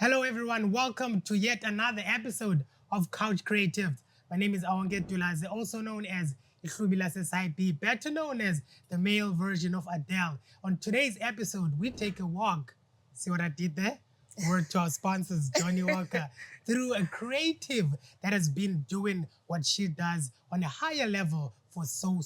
Hello, everyone. Welcome to yet another episode of Couch Creatives. My name is Awonget Dulaze, also known as Ihlubila Society, better known as the male version of Adele. On today's episode, we take a walk. See what I did there? Word to our sponsors, Johnny Walker, through a creative that has been doing what she does on a higher level for so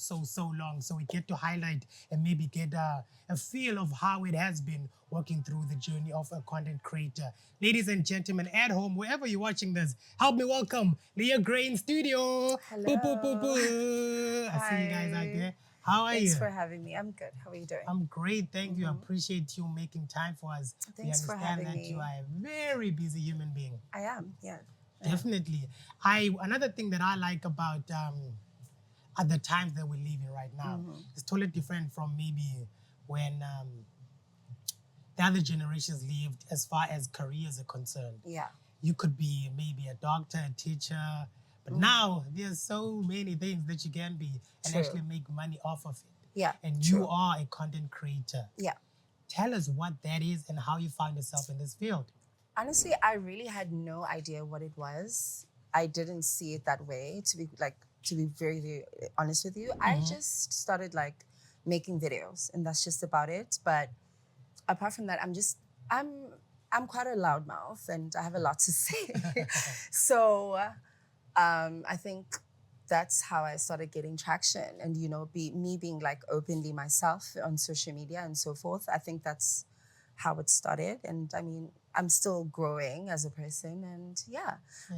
long. So we get to highlight and maybe get a feel of how it has been working through the journey of a content creator. Ladies and gentlemen, at home, wherever you're watching this, help me welcome Lea Grey in studio. Hello. Boo, boo, boo, boo. I see you guys out there. How are you? Thanks for having me. I'm good. How are you doing? I'm great, thank you. I appreciate you making time for us. Thanks for having that me. you are a very busy human being. I am, yeah. Definitely. Another thing that I like about at the times that we're living right now is totally different from maybe when the other generations lived as far as careers are concerned. Yeah. You could be maybe a doctor, a teacher, but now there's so many things that you can be and True. actually make money off of it. Yeah. And true. you are a content creator. Yeah. Tell us what that is and how you found yourself in this field. Honestly, I really had no idea what it was. I didn't see it that way, to be very, very honest with you. I just started making videos and that's just about it. But apart from that, I'm quite a loudmouth and I have a lot to say. So I think that's how I started getting traction and, me being openly myself on social media and so forth. I think that's how it started. And I mean, I'm still growing as a person and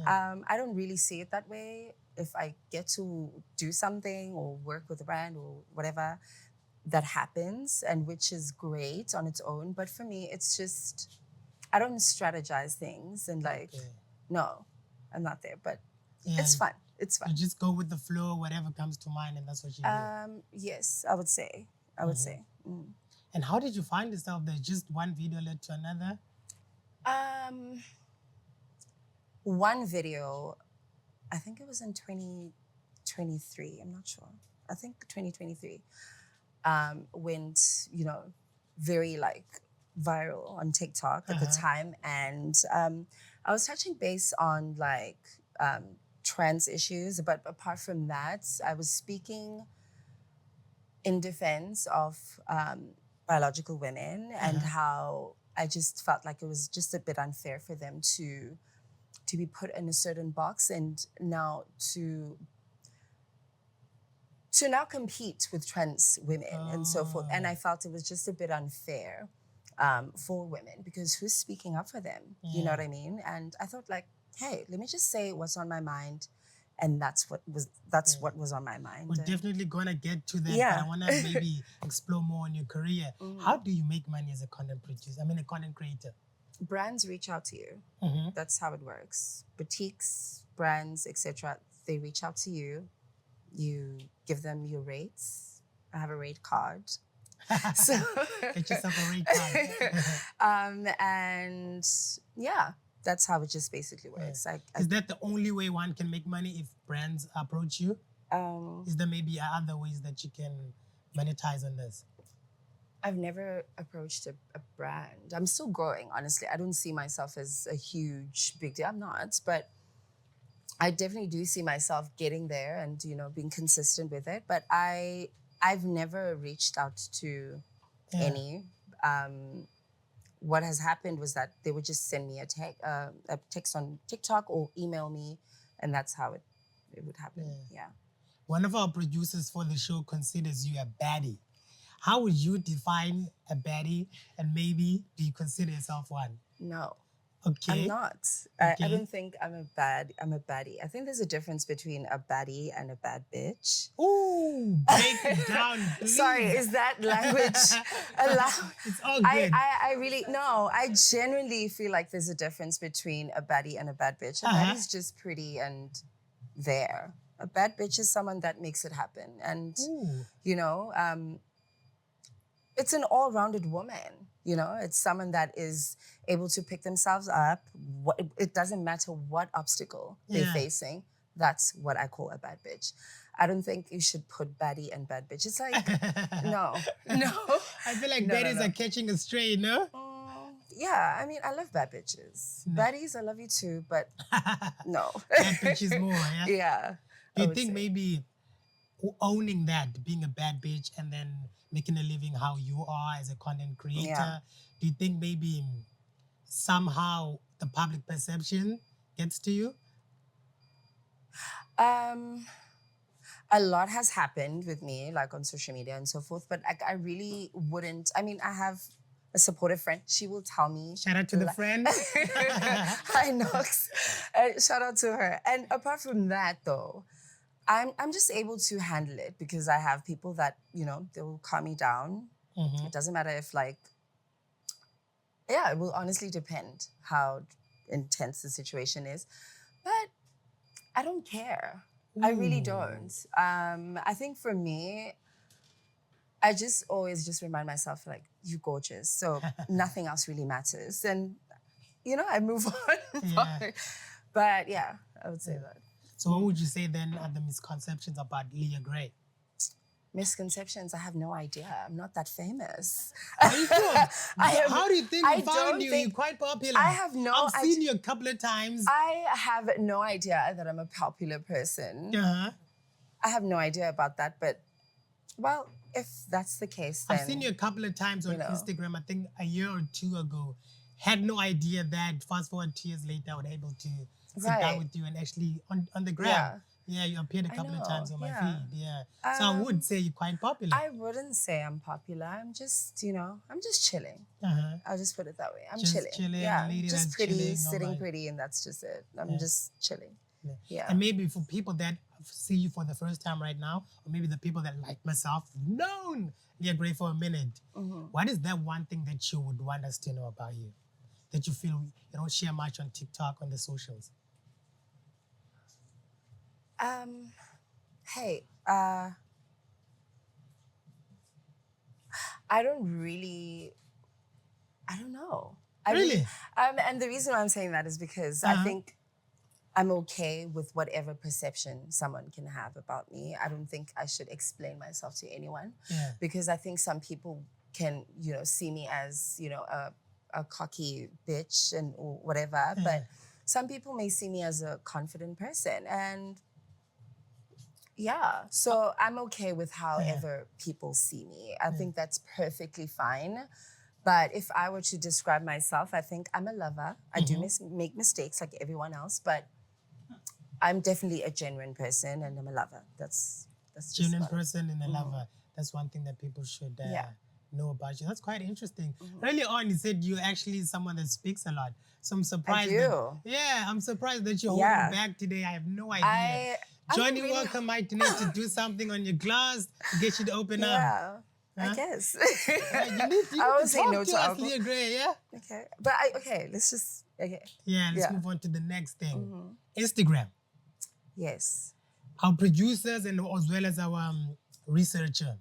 I don't really see it that way. If I get to do something or work with a brand or whatever, that happens and which is great on its own. But for me, it's just, I don't strategize things and no, I'm not there, but it's fun. It's fun. You just go with the flow, whatever comes to mind, and that's what you do. Yes, I would say. And how did you find yourself there? Just one video led to another? One video, I think it was in 2023, I'm not sure. I think 2023 went, very viral on TikTok at the time. And I was touching base on trans issues, but apart from that, I was speaking in defense of biological women and how I just felt like it was just a bit unfair for them to be put in a certain box and now to now compete with trans women and so forth. And I felt it was just a bit unfair for women because who's speaking up for them? You know what I mean? And I thought hey, let me just say what's on my mind. And that's what was on my mind. We're definitely gonna get to that, Yeah. but I wanna maybe explore more on your career. How do you make money as a content producer? I mean, a content creator. Brands reach out to you. That's how it works. Boutiques, brands, etc. They reach out to you. You give them your rates. I have a rate card. So Get yourself a rate card. and yeah, that's how it just basically works. Is that the only way one can make money if brands approach you? Is there maybe other ways that you can monetize on this? I've never approached a brand. I'm still growing, honestly. I don't see myself as a huge, big deal. I'm not, but I definitely do see myself getting there and, being consistent with it. But I've never reached out to any. What has happened was that they would just send me a text on TikTok or email me, and that's how it would happen. Yeah. One of our producers for the show considers you a baddie. How would you define a baddie, and maybe do you consider yourself one? No. Okay. I'm not. I don't think I'm a baddie. I think there's a difference between a baddie and a bad bitch. Ooh, break it down, please. Sorry, is that language allowed? It's all good. I genuinely feel like there's a difference between a baddie and a bad bitch. A baddie's just pretty and there. A bad bitch is someone that makes it happen. And, it's an all-rounded woman. It's someone that is able to pick themselves up. It doesn't matter what obstacle they're facing. That's what I call a bad bitch. I don't think you should put baddie and bad bitch. It's no. I feel like baddies are catching a stray, no? Yeah, I mean, I love bad bitches. No. Baddies, I love you too, but no. Bad bitches more, yeah? Yeah. Do I you would think say. maybe owning that, being a bad bitch and then making a living how you are as a content creator, Yeah. do you think maybe somehow the public perception gets to you? Um, a lot has happened with me, like on social media and so forth, but I really wouldn't. I mean, I have a supportive friend. She will tell me. Shout out to the friend. Hi, Nox. Shout out to her. And apart from that, though, I'm just able to handle it because I have people that, they will calm me down. Mhm. It doesn't matter if yeah, it will honestly depend how intense the situation is. But I don't care. I really don't. I think for me, I just always just remind myself, like, you're gorgeous. So nothing else really matters. And, I move on. Yeah. But yeah, I would say that. So what would you say then are the misconceptions about Lea Grey? Misconceptions, I have no idea. I'm not that famous. Are you sure? I How do you think I we found don't you? think- You're quite popular. I have no I've seen you a couple of times. I have no idea that I'm a popular person. Uh-huh. I have no idea about that, but well, if that's the case, then I've seen you a couple of times on Instagram, I think a year or two ago. Had no idea that fast forward 2 years later, I was able to sit down Right. with you and actually on the gram. Yeah. Yeah, you appeared a couple of know, times on my yeah. feed. Yeah. So I would say you're quite popular. I wouldn't say I'm popular. I'm just, I'm just chilling. Uh-huh. I'll just put it that way. I'm Just chilling. chilling, Yeah, a lady just that's pretty, chilling, sitting alright. pretty, and that's just it. I'm just chilling. Yeah. And maybe for people that see you for the first time right now, or maybe the people that like myself, known Lea Grey for a minute, what is that one thing that you would want us to know about you? That you feel you don't share much on TikTok, on the socials? Hey, I don't know. Really? And the reason why I'm saying that is because I think I'm okay with whatever perception someone can have about me. I don't think I should explain myself to anyone. Yeah. Because I think some people can, see me as, a cocky bitch and or whatever. But some people may see me as a confident person. And yeah, so I'm okay with however people see me. I think that's perfectly fine. But if I were to describe myself, I think I'm a lover. I do make mistakes like everyone else, but I'm definitely a genuine person and I'm a lover. That's just Genuine about it. person and a lover. That's one thing that people should Yeah. know about you. That's quite interesting. Early on, you said you're actually someone that speaks a lot. So I'm surprised. do. I'm surprised that you're holding back today. I have no idea. I'm Johnny really- Walker might need to do something on your glass to get you to open up. Yeah, Huh? I guess. You need to I always say talk no to to us, alcohol. Lea Grey, yeah? Okay, but let's just, okay. Yeah, let's Yeah. move on to the next thing. Instagram. Yes. Our producers and as well as our researcher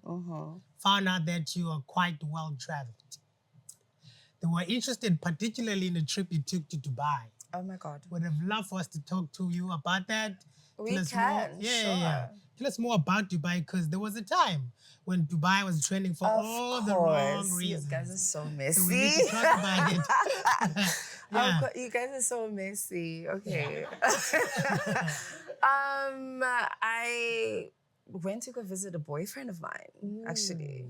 found out that you are quite well traveled. They were interested particularly in the trip you took to Dubai. Oh my God. Would have loved for us to talk to you about that. We Tell us can, more. sure. Tell us more about Dubai because there was a time when Dubai was trending for all the wrong reasons. You guys are so messy. So we need to talk about it. You guys are so messy. Okay. I went to go visit a boyfriend of mine, actually.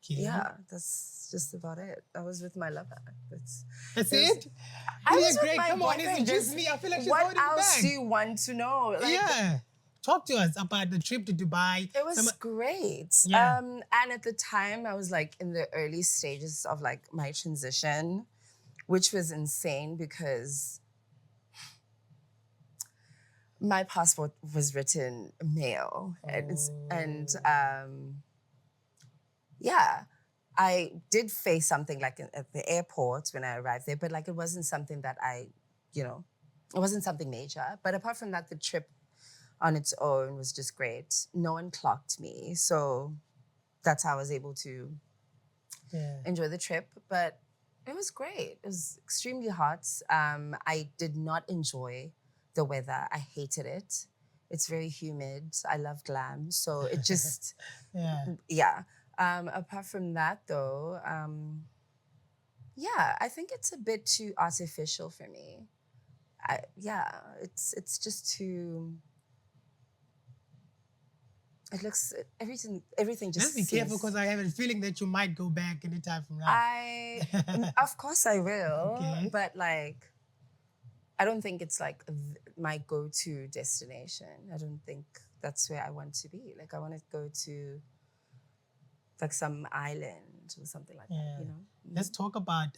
Okay. Yeah, that's just about it. I was with my lover. That's it? I Lea was with Grey, my come on, boyfriend. introduce me. I feel like she's What holding else back. do you want to know? Talk to us about the trip to Dubai. It was great. Yeah. And at the time, I was like in the early stages of like my transition, which was insane because my passport was written male. Yeah, I did face something like at the airport when I arrived there, but like it wasn't something that it wasn't something major. But apart from that, the trip on its own was just great. No one clocked me. So that's how I was able to enjoy the trip. But it was great. It was extremely hot. I did not enjoy the weather. I hated it. It's very humid. I love glam. So it just, yeah. Apart from that though, Yeah, I think it's a bit too artificial for me. Yeah, it's just too. It looks everything Let's just be careful because seems. I have a feeling that you might go back anytime from now. Of course I will, Okay. but like I don't think it's like my go-to destination. I don't think that's where I want to be. Like I want to go to like some island or something like that, Yeah. you know? Let's talk about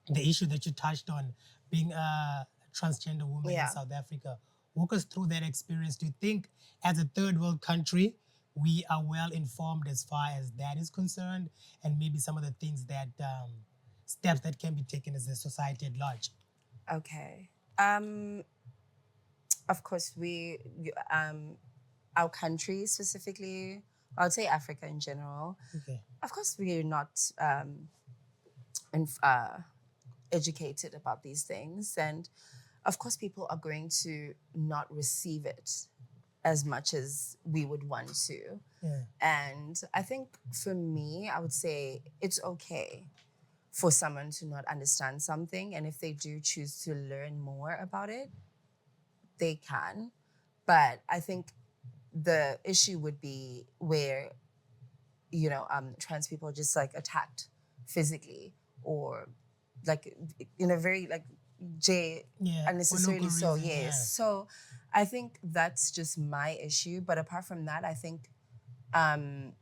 the issue that you touched on, being a transgender woman in Yeah. South Africa. Walk us through that experience. Do you think, as a third world country, we are well informed as far as that is concerned, and maybe some of the things that steps that can be taken as a society at large? Okay. Of course, our country specifically, I would say Africa in general. Okay. Of course, we're not educated about these things, and of course, people are going to not receive it as much as we would want to. Yeah. And I think for me, I would say it's okay for someone to not understand something, and if they do choose to learn more about it, they can. But I think the issue would be where trans people are just like attacked physically or like in a very like Yeah. For no unnecessarily good so, reason. yes. Yeah. So I think that's just my issue, but apart from that, um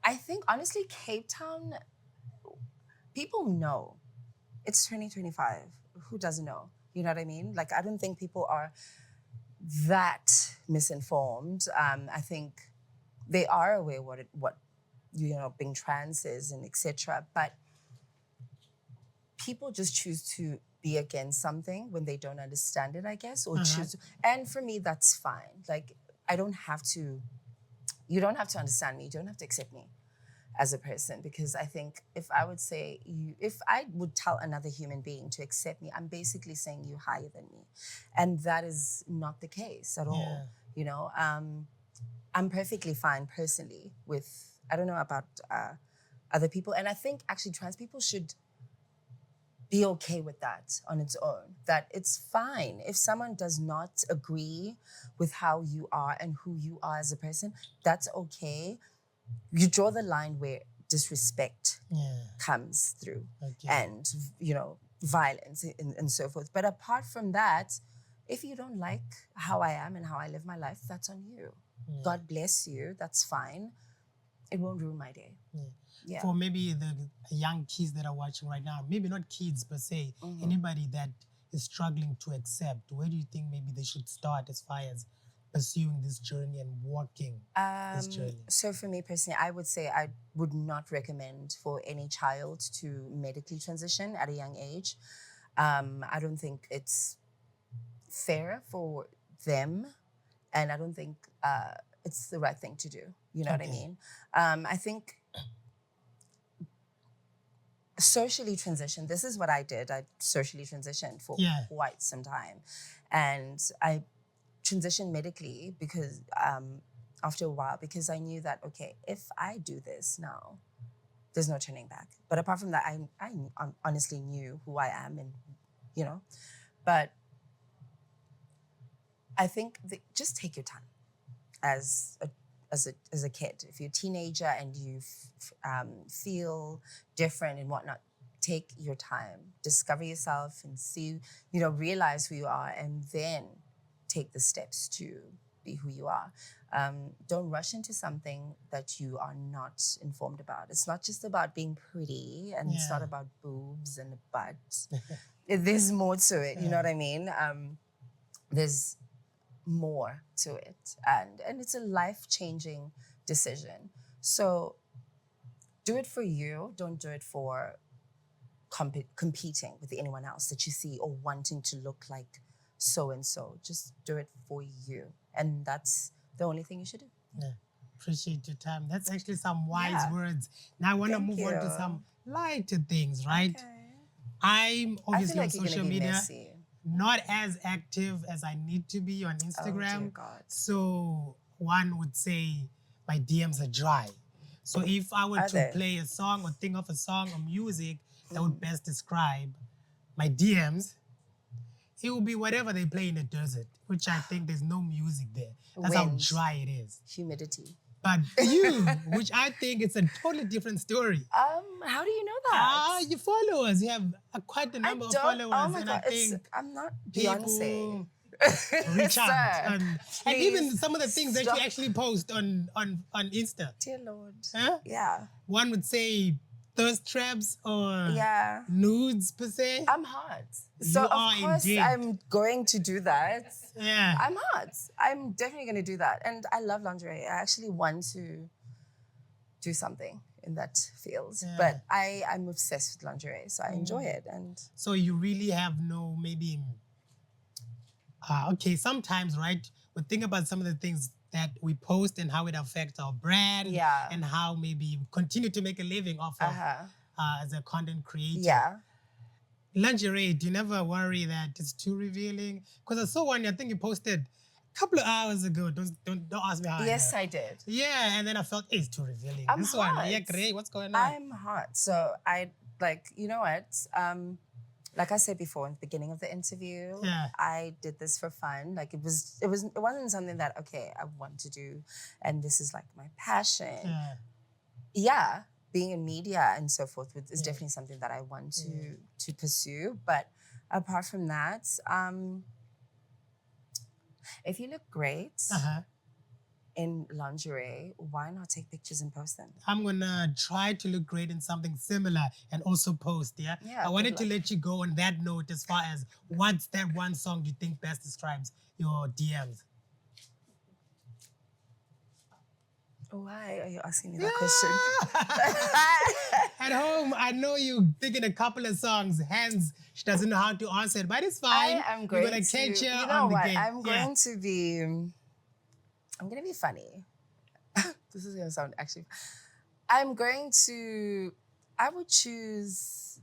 I think honestly Cape Town, people know. It's 2025. Who doesn't know? You know what I mean? Like I don't think people are that misinformed. I think they are aware what being trans is and etc. But people just choose to be against something when they don't understand it, I guess, or Uh-huh. choose. And for me, that's fine. Like I don't have to. You don't have to understand me. You don't have to accept me as a person, because I think if I would say if I would tell another human being to accept me, I'm basically saying you're higher than me, and that is not the case at all. Yeah. You know, I'm perfectly fine personally with. I don't know about other people, and I think actually trans people should be okay with that on its own. That it's fine if someone does not agree with how you are and who you are as a person. That's okay. You draw the line where disrespect Yeah. comes through, Okay. and violence and so forth. But apart from that, if you don't like how I am and how I live my life, that's on you. Yeah. God bless you. That's fine. It won't ruin my day. Yeah. Yeah. For maybe the young kids that are watching right now, maybe not kids per se, Mm-hmm. anybody that is struggling to accept, where do you think maybe they should start as far as pursuing this journey and walking this journey? So for me personally, I would say I would not recommend for any child to medically transition at a young age. I don't think it's fair for them, and I don't think it's the right thing to do. You know what I Okay. mean? I think socially transition. This is what I did. I socially transitioned for Yeah. quite some time, and I transitioned medically because after a while, because I knew that okay, if I do this now, there's no turning back. But apart from that, I honestly knew who I am, and but I think just take your time as a kid. If you're a teenager and you feel different and whatnot, take your time, discover yourself, and see, realize who you are, and then take the steps to be who you are. Don't rush into something that you are not informed about. It's not just about being pretty, and it's not Yeah. about boobs and a butt. There's more to it. You know what I mean? There's more to it, and it's a life-changing decision. So do it for you. Don't do it for competing with anyone else that you see or wanting to look like so and so. Just do it for you, and that's the only thing you should do. Yeah. Appreciate your time. That's actually some wise Yeah. words. Now I want to Thank move on to you. some lighter things, right? Okay. I'm I obviously feel on like you're social gonna be media, messy. not as active as I need to be on Oh dear Instagram. God. So one would say my DMs are dry. So if I were Are to there? play a song or think of a song or music that would best describe my DMs, it would be whatever they play in the desert, which I think there's no music there. That's how Wind. dry it is. Humidity. But for you, which I think it's a totally different story. How do you know that? Your followers, you have quite a I number of don't. followers, Oh my and God! I think I'm not people Beyonce. reach out, Sir, and please even some of the things that you stop. actually post on Insta. Dear Lord. Huh? Yeah. One would say thirst traps or Yeah. nudes per se. I'm hot. You So are of course indeed. I'm going to do that. Yeah. I'm hot. I'm definitely going to do that. And I love lingerie. I actually want to do something in that field. Yeah. But I'm obsessed with lingerie, so I enjoy it. And So you really have no maybe. Okay, sometimes, right? We think about some of the things that we post and how it affects our brand, Yeah. and how maybe we continue to make a living off of as a content creator. yeah. Lingerie, do you never worry that it's too revealing? Because I saw one, I think you posted a couple of hours ago. Don't ask me how. Yes, I know. I did. Yeah, and then I felt it's too revealing. I'm This one, hot. Lea Grey, what's going on? I'm hot. So I like, you know what? Like I said before in the beginning of the interview, Yeah. I did this for fun. Like it wasn't something that, okay, I want to do and this is like my passion. Yeah. Yeah, being in media and so forth is Yeah. definitely something that I want to pursue. But apart from that, if you look great in lingerie, why not take pictures and post them? I'm gonna try to look great in something similar and also post, yeah? Yeah, I wanted good to let you go on that note as far as what's that one song you think best describes your DMs? Why are you asking me that question? At home, I know you thinking a couple of songs. Hence, she doesn't know how to answer it, but it's fine. I am going We're gonna to, catch her you know on the what? game. I'm going to be, I'm going to be funny. This is going to sound actually, I would choose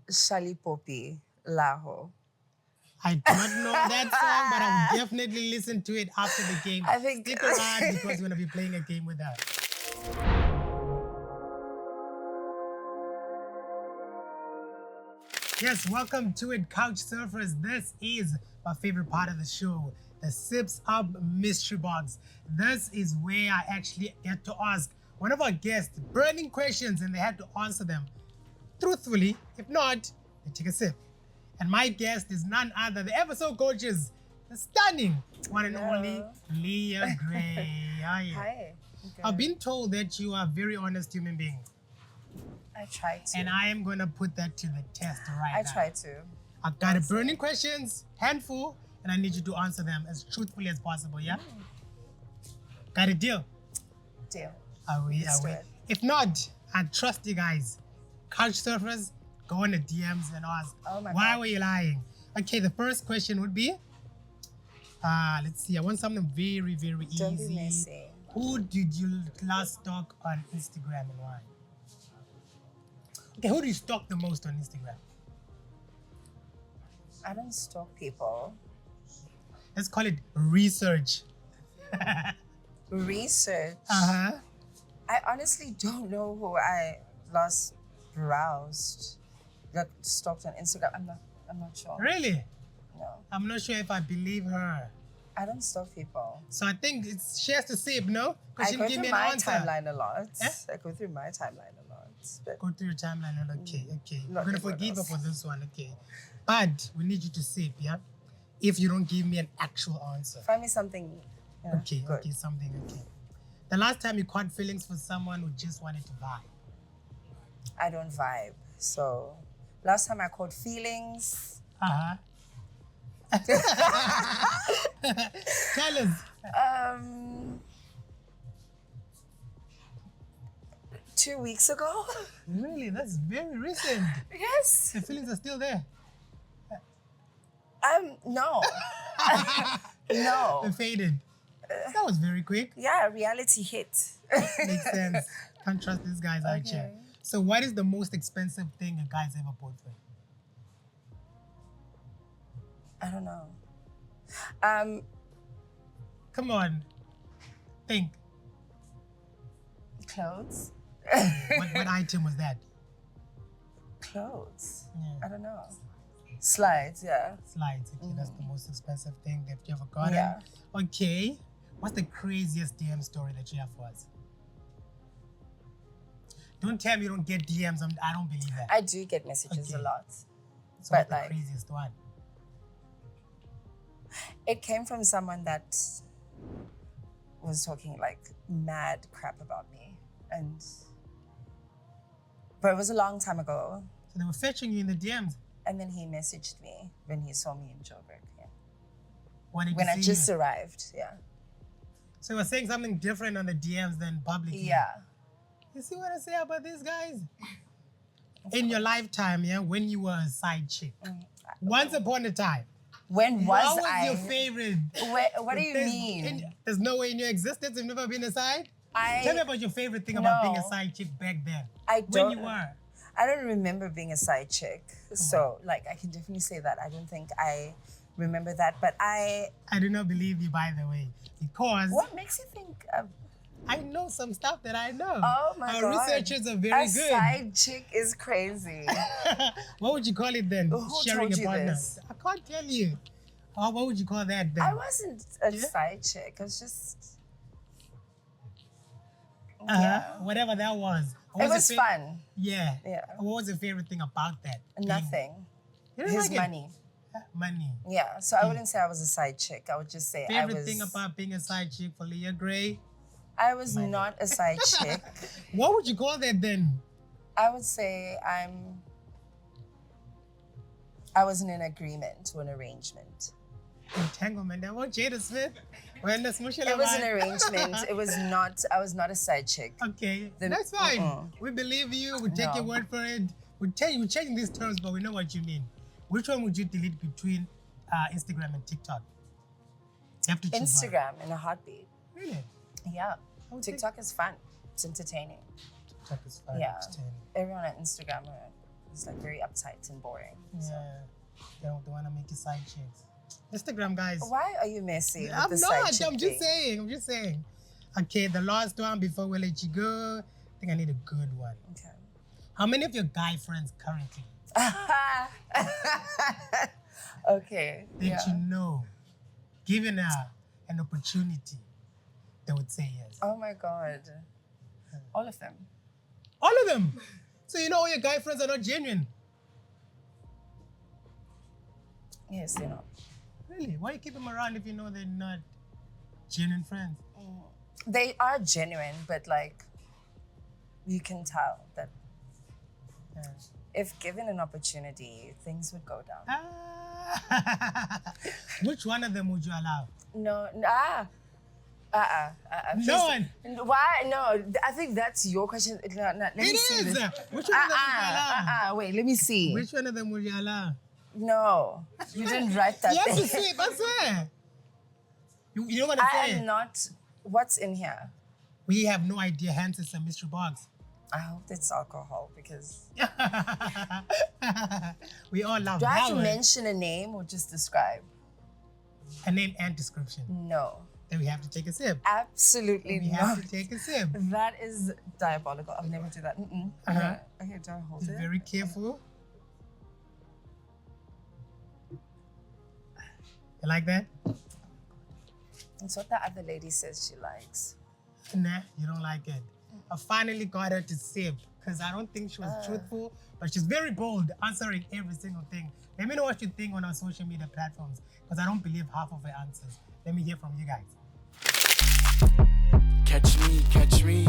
Shali Poppy Laho. I don't know that song, but I'll definitely listen to it after the game. I think- Stick around because we're gonna be playing a game with her. Yes, welcome to it, Couch Surfers. This is my favorite part of the show, the Sips Up Mystery Box. This is where I actually get to ask one of our guests burning questions and they have to answer them truthfully. If not, they take a sip. And my guest is none other, the ever so gorgeous, the stunning one and only Lea Grey. How are you? Hi. Okay. I've been told that you are a very honest human being. I try to. And I am going to put that to the test right now. I try to. I've got a burning questions, handful, and I need you to answer them as truthfully as possible, yeah? Got a deal? Deal. Are we? Let's Are we? do it. If not, I trust you guys. Couch surfers, go on the DMs and ask, Oh my why God. were you lying? Okay, the first question would be, let's see, I want something very, very easy. Don't be messy. Who did you last stalk on Instagram and why? Okay, who do you stalk the most on Instagram? I don't stalk people. Let's call it research. Research. Uh-huh. I honestly don't know who I last browsed, like stalked on Instagram. I'm not sure. Really? No, I'm not sure if I believe her. I don't stalk people. So I think she has to sip, no? Because I she go didn't give through me an my answer. timeline a lot. Eh? I go through my timeline a lot. But Go through your timeline. Okay. I'm Not going to everyone forgive her else. for this one, okay? But we need you to sip, yeah? If you don't give me an actual answer. find me something. Yeah, Okay, good. okay, something, okay. The last time you caught feelings for someone who just wanted to vibe. I don't vibe. So last time I caught feelings. Uh-huh. Tell us. 2 weeks ago. Really? That's very recent. Yes. The feelings are still there. No. No. They faded. That was very quick. Yeah, reality hit. Makes sense. Can't trust these guys out here. Okay. So what is the most expensive thing a guy's ever bought for you? I don't know. Come on. Think. Clothes. What item was that? Clothes. Yeah. I don't know. Slides, yeah. Slides. Okay, that's the most expensive thing that you ever gotten. Yeah. Okay. What's the craziest DM story that you have for us? Don't tell me you don't get DMs. I don't believe that. I do get messages a Okay. lot. So but what's the like- craziest one? It came from someone that was talking like mad crap about me. But it was a long time ago. So they were fetching you in the DMs. And then he messaged me when he saw me in Joburg. Yeah. When I see just you? arrived. Yeah. So he was saying something different on the DMs than publicly. Yeah. You see what I say about these guys? In your lifetime, yeah, when you were a side chick. Once upon a time. When What was I? your favorite? What do you mean? There's no way in your existence you've never been a side? I Tell me about your favorite thing about being a No. side chick back then. I When don't. you were. I don't remember being a side chick. So like I can definitely say that. I don't think I remember that. But I do not believe you, by the way, because what makes you think I know some stuff that I know. oh my Our God. researchers are very a good. side chick is crazy. What would you call it then? Who Sharing told a you partner. this? I can't tell you. Oh, what would you call that then? I wasn't a Yeah? side chick. I was just Whatever that was. What It was your fa- fun. Yeah. Yeah. What was your favorite thing about that? Nothing. You didn't His like it? money. Money. Yeah. So I wouldn't say I was a side chick. I would just say I Favorite was. thing about being a side chick for Lea Grey? I was not a side chick. What would you call that then? I would say I was in an agreement to an arrangement. Entanglement. That was Jada Smith. When the smushing It was an arrangement. It was not. I was not a side chick. Okay, The- that's fine. Mm-mm. We believe you. We take No. your word for it. We're changing these terms, but we know what you mean. Which one would you delete between Instagram and TikTok? You have to choose one. Instagram in a heartbeat. Really? Yeah. I would think TikTok is fun. It's entertaining. TikTok is fine. Yeah. entertaining. Everyone on Instagram is like very uptight and boring. So. Yeah. They don't want to make you side chicks. Instagram guys. Why are you messy with I'm the not. side chick I'm just thing? saying. Okay, the last one before we let you go. I think I need a good one. Okay. How many of your guy friends currently Okay. that Yeah. you know, given an opportunity, they would say yes? Oh my God. All of them. All of them. So you know all your guy friends are not genuine. Yes, they're not. Really? Why you keep them around if you know they're not genuine friends? They are genuine, but like, you can tell that Yeah. if given an opportunity, things would go down. Which one of them would you allow? No, No one. Why? No, I think that's your question. No, let me It see is. this. Which one of them would you allow? Wait, let me see. Which one of them would you allow? No, you didn't write that Yes, you thing. see, I swear. You don't want to I say am it. not. What's in here? We have no idea, hence it's a mystery box. I hope it's alcohol because. We all love Do I that have to one. mention a name or just describe? A name and description. No, Then we have to take a sip. absolutely We not. have to take a sip. That is diabolical. I'll never do that. Uh-huh. Okay, do I hold Be it? very careful. You like that? It's what the other lady says she likes. Nah, you don't like it. I finally got her to sip because I don't think she was truthful, but she's very bold, answering every single thing. Let me know what you think on our social media platforms because I don't believe half of her answers. Let me hear from you guys. Catch me, catch me.